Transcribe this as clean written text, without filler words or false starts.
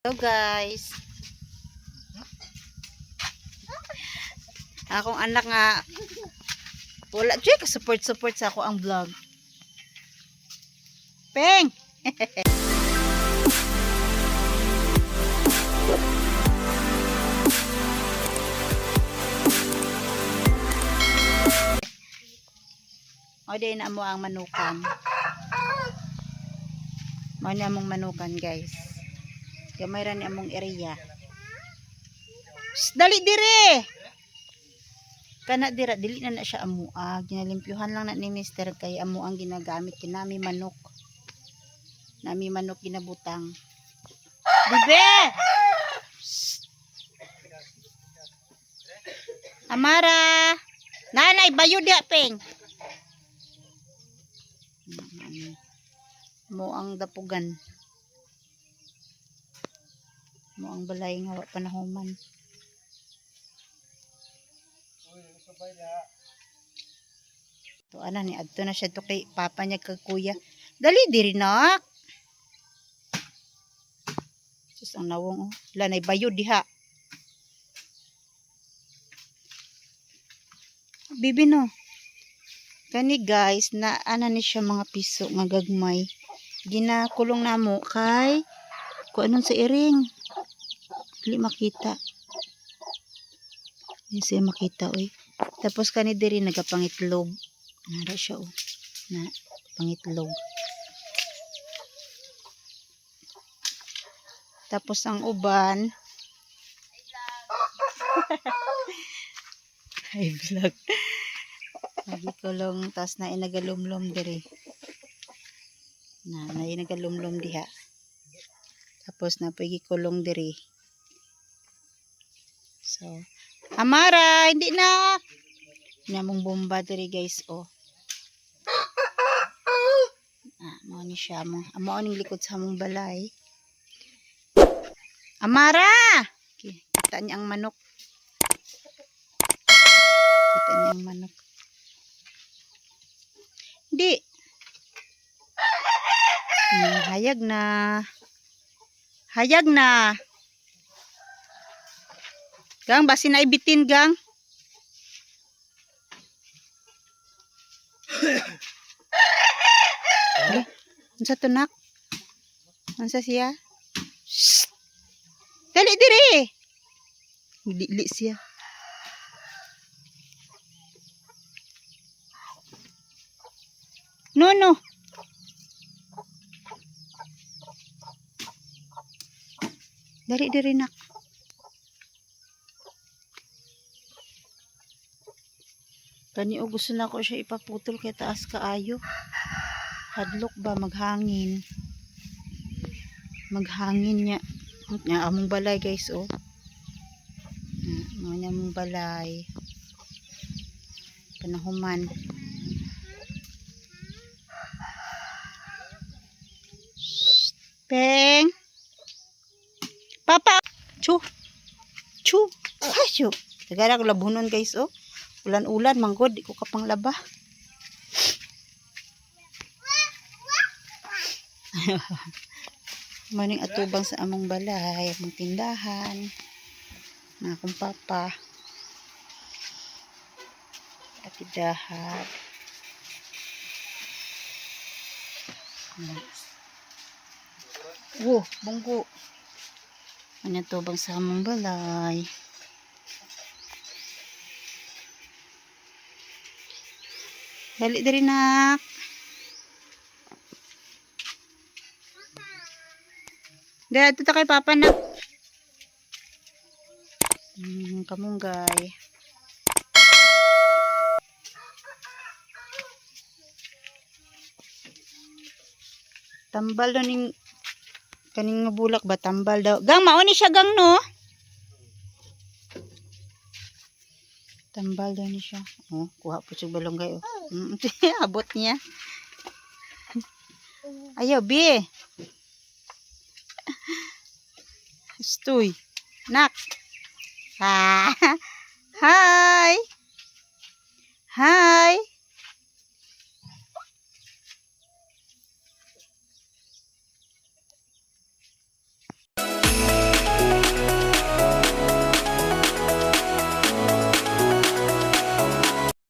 Hello guys. Akong anak nga wala jud ka support sa ako ang vlog. Peng. O di na mo ang manukan. Mao ni among manukan guys. Gamay ra ni among area. Shh, dali dire. Kana dira dili na siya amuag. Ginalimpyuhan lang na ni Mister kay amo ang ginagamit kinami manok. Nami manok ginabutang. Bibe. Shh. Amara. Nanay bayo dia peng. Mo ang dapugan. Mo ang balay nga wa panahuman. To ana ni adto na siya to kay papa niya kag kuya. Dali diri nak. Sus ang nawong oh. Lanay bayod diha. Bibi no. Kani guys na ana ni siya mga piso nga gagmay. Ginakulong namo kay kuanon sa iring. Dili makita. Hindi siya makita oy. Tapos kani diri nagapangitlog. Nara siya oh. Na pangitlog. Tapos ang uban ay vlog. Nagikulong tas na inagalumlom diri. Na inagalumlom diha. Tapos na pagikulong diri. So, Amara, hindi na. Namong bomba diri guys, oh. Mao ni siya mo. Amo ning likod sa mong balay. Amara! Kita niya ang manok. Kita niya ang manok. Hindi. Hayag na. Hayag na. Gang, basi na ibitin, gang. Unsa to nak? Unsa siya? Shh. Dali diri. Dili siya. No. Dali diri nak. Kani o gusto na ko siya ipaputol kay taas kaayo. Hadlok ba maghangin. Maghangin niya. Nya among balay guys oh. Mo among balay. Panahuman. Peng. Papa. Chu. Ay, chu. Tagara ko labunon guys oh. Ulan-ulan manggod di ko kapang laba. Maning atubang sa among balay, among tindahan. Na akong papa. At tindahan. Bunggo. Ano atubang sa among balay. Dali diri nak. Dali ito kay papa nak. Kamunggay. Tambal daw ning kaning bulak ba tambal daw. Gang mao ni siya gang no. Tambal daw ni siya. Oh, kuha po siya balonggay oh. Abot niya. Ayaw, bi. Stoy. Nak. Hi. Hi.